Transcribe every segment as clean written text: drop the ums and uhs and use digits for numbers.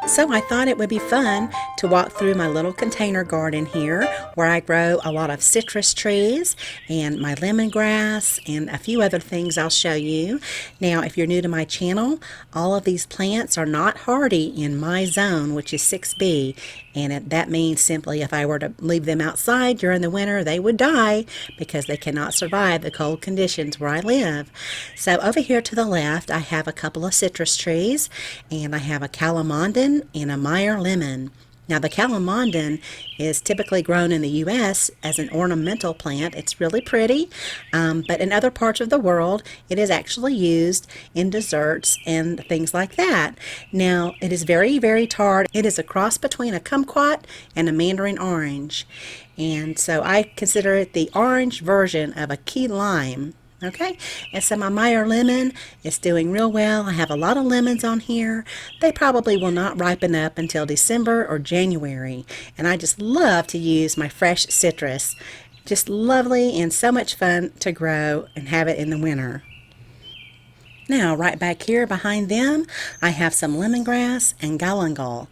So I thought it would be fun to walk through my little container garden here where I grow a lot of citrus trees and my lemongrass and a few other things I'll show you. Now, if you're new to my channel, all of these plants are not hardy in my zone, which is 6B, and that means simply if I were to leave them outside during the winter, they would die because they cannot survive the cold conditions where I live. So over here to the left, I have a couple of citrus trees, and I have a Calamondin and a Meyer Lemon. Now the Calamondin is typically grown in the U.S. as an ornamental plant. It's really pretty, but in other parts of the world it is actually used in desserts and things like that. Now it is very, very tart. It is a cross between a kumquat and a mandarin orange, and so I consider it the orange version of a key lime. Okay, and so my Meyer Lemon is doing real well. I have a lot of lemons on here. They probably will not ripen up until December or January, and I just love to use my fresh citrus. Just lovely and so much fun to grow and have it in the winter. Now, right back here behind them, I have some lemongrass and galangal.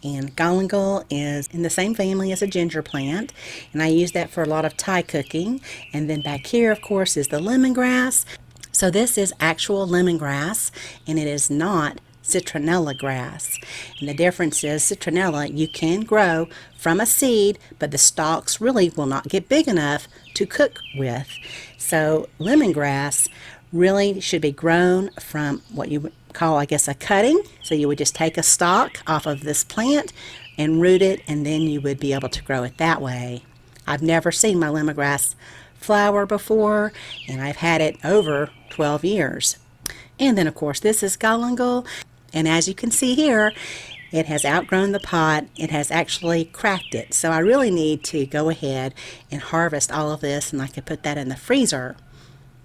And galangal is in the same family as a ginger plant, and I use that for a lot of Thai cooking. And then back here, of course, is the lemongrass. So this is actual lemongrass, and it is not citronella grass. And the difference is citronella you can grow from a seed, but the stalks really will not get big enough to cook with. So lemongrass really should be grown from what you would call, I guess, a cutting. So you would just take a stalk off of this plant and root it, and then you would be able to grow it that way. I've never seen my lemongrass flower before, and I've had it over 12 years. And then of course this is galangal, and as you can see here, it has outgrown the pot. It has actually cracked it. So I really need to go ahead and harvest all of this, and I could put that in the freezer.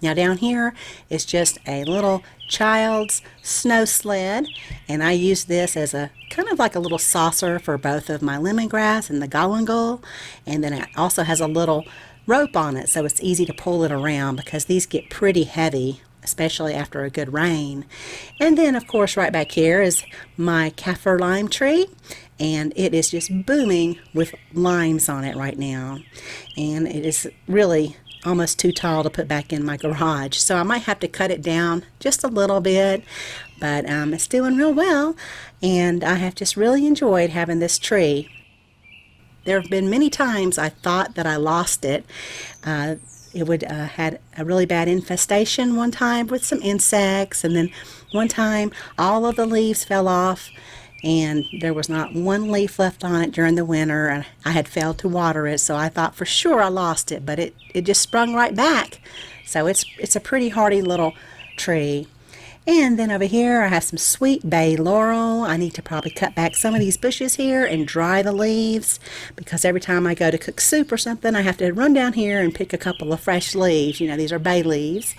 Now down here is just a little child's snow sled, and I use this as a kind of like a little saucer for both of my lemongrass and the galangal, and then it also has a little rope on it so it's easy to pull it around because these get pretty heavy, especially after a good rain. And then of course right back here is my Kaffir lime tree, and it is just booming with limes on it right now, and it is really almost too tall to put back in my garage, so I might have to cut it down just a little bit, but it's doing real well, and I have just really enjoyed having this tree. There have been many times I thought that I lost it. It would had a really bad infestation one time with some insects, and then one time all of the leaves fell off and there was not one leaf left on it during the winter, and I had failed to water it, so I thought for sure I lost it, but it just sprung right back. So it's a pretty hardy little tree. And then over here I have some sweet Bay Laurel. I need to probably cut back some of these bushes here and dry the leaves, because every time I go to cook soup or something I have to run down here and pick a couple of fresh leaves. You know, these are bay leaves,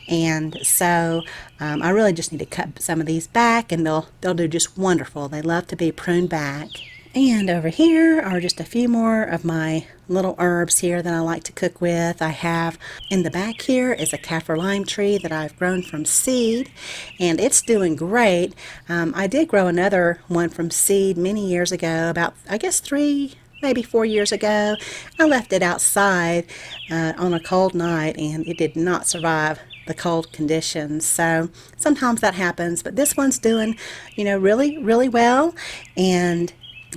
and so I really just need to cut some of these back, and they'll do just wonderful. They love to be pruned back. And over here are just a few more of my little herbs here that I like to cook with. I have in the back here is a Kaffir lime tree that I've grown from seed, and it's doing great. I did grow another one from seed many years ago, about I guess 3 maybe 4 years ago. I left it outside on a cold night, and it did not survive the cold conditions. So sometimes that happens, but this one's doing, you know, really, really well, and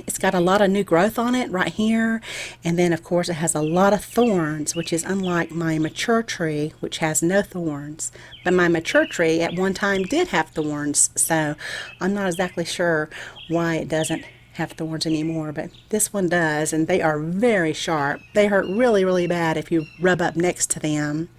it's got a lot of new growth on it right here. And then of course it has a lot of thorns, which is unlike my mature tree, which has no thorns. But my mature tree at one time did have thorns, so I'm not exactly sure why it doesn't have thorns anymore, but this one does, and they are very sharp. They hurt really, really bad if you rub up next to them.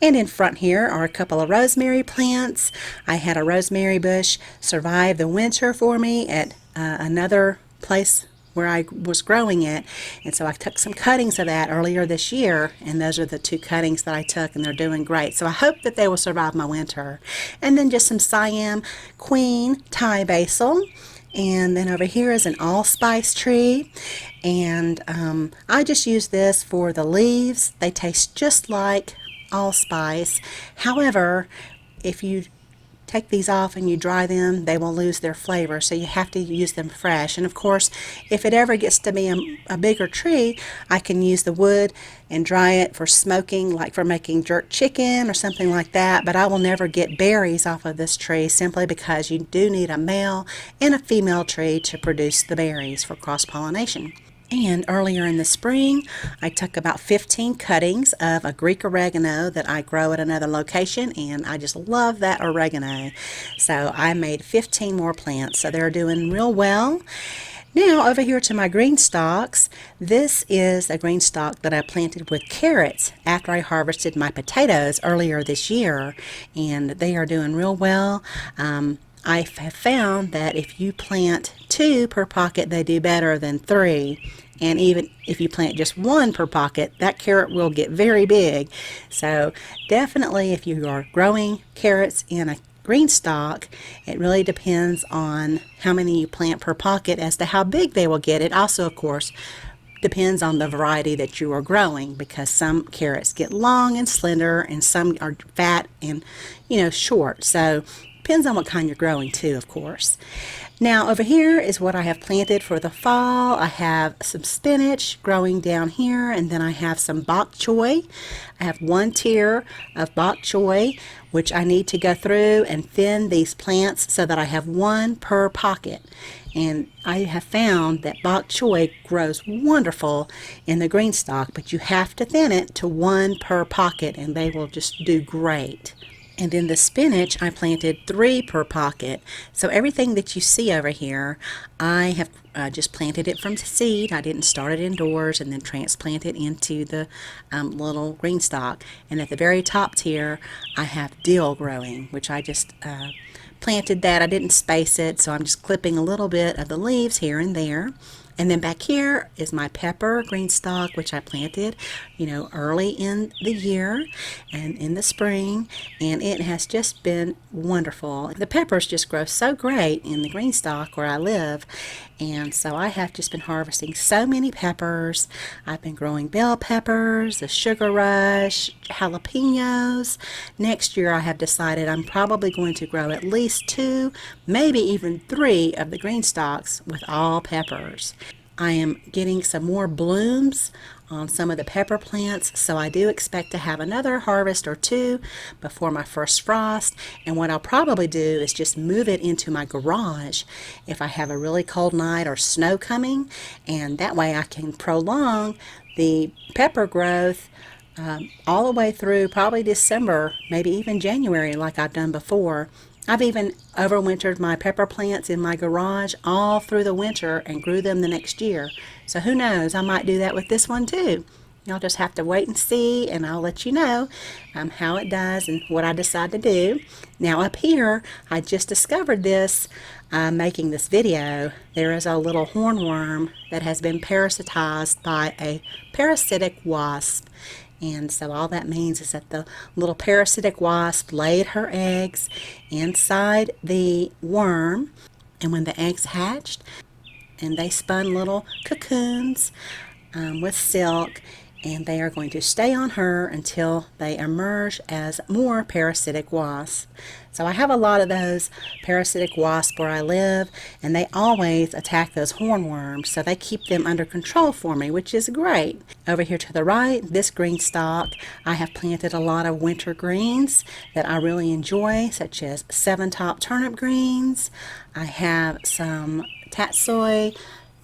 And in front here are a couple of rosemary plants. I had a rosemary bush survive the winter for me at another place where I was growing it, and so I took some cuttings of that earlier this year, and those are the 2 cuttings that I took, and they're doing great. So I hope that they will survive my winter. And then just some Siam Queen Thai basil, and then over here is an allspice tree, and I just use this for the leaves. They taste just like allspice. However, if you take these off and you dry them, they will lose their flavor, so you have to use them fresh. And of course, if it ever gets to be a bigger tree, I can use the wood and dry it for smoking, like for making jerk chicken or something like that. But I will never get berries off of this tree, simply because you do need a male and a female tree to produce the berries for cross-pollination. And earlier in the spring, I took about 15 cuttings of a Greek oregano that I grow at another location, and I just love that oregano. So I made 15 more plants, so they're doing real well. Now over here to my GreenStalks. This is a GreenStalk that I planted with carrots after I harvested my potatoes earlier this year, and they are doing real well. I have found that if you plant 2 per pocket, they do better than 3. And even if you plant just 1 per pocket, that carrot will get very big. So definitely, if you are growing carrots in a GreenStalk, it really depends on how many you plant per pocket as to how big they will get. It also, of course, depends on the variety that you are growing, because some carrots get long and slender and some are fat and, short. So depends on what kind you're growing too, of course. Now over here is what I have planted for the fall. I have some spinach growing down here, and then I have some bok choy. I have 1 tier of bok choy, which I need to go through and thin these plants so that I have 1 per pocket. And I have found that bok choy grows wonderful in the GreenStalk, but you have to thin it to 1 per pocket and they will just do great. And in the spinach, I planted 3 per pocket. So everything that you see over here, I have just planted it from seed. I didn't start it indoors and then transplant it into the little GreenStalk. And at the very top tier, I have dill growing, which I just planted that. I didn't space it, so I'm just clipping a little bit of the leaves here and there. And then back here is my pepper GreenStalk, which I planted, early in the year and in the spring, and it has just been wonderful. The peppers just grow so great in the GreenStalk where I live, and so I have just been harvesting so many peppers. I've been growing bell peppers, the sugar rush, jalapenos. Next year I have decided I'm probably going to grow at least 2, maybe even 3 of the GreenStalks with all peppers. I am getting some more blooms on some of the pepper plants, so I do expect to have another harvest or 2 before my first frost. And what I'll probably do is just move it into my garage if I have a really cold night or snow coming, and that way I can prolong the pepper growth all the way through probably December, maybe even January, like I've done before. I've even overwintered my pepper plants in my garage all through the winter and grew them the next year. So who knows, I might do that with this one too. You'll just have to wait and see, and I'll let you know how it does and what I decide to do. Now up here, I just discovered this making this video. There is a little hornworm that has been parasitized by a parasitic wasp. And so all that means is that the little parasitic wasp laid her eggs inside the worm, and when the eggs hatched, and they spun little cocoons with silk, and they are going to stay on her until they emerge as more parasitic wasps. So I have a lot of those parasitic wasps where I live, and they always attack those hornworms, so they keep them under control for me, which is great. Over here to the right, this GreenStalk, I have planted a lot of winter greens that I really enjoy, such as 7-top turnip greens. I have some tatsoi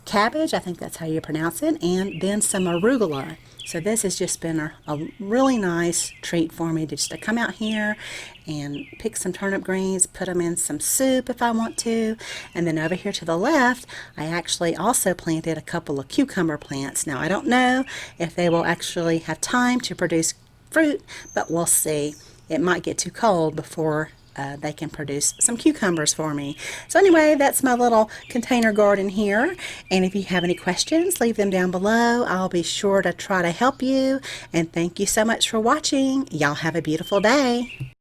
cabbage, I think that's how you pronounce it, and then some arugula. So this has just been a really nice treat for me just to come out here and pick some turnip greens, put them in some soup if I want to. And then over here to the left, I actually also planted a couple of cucumber plants. Now I don't know if they will actually have time to produce fruit, but we'll see. It might get too cold before they can produce some cucumbers for me. So anyway, that's my little container garden here, and if you have any questions, leave them down below. I'll be sure to try to help you, and thank you so much for watching. Y'all have a beautiful day.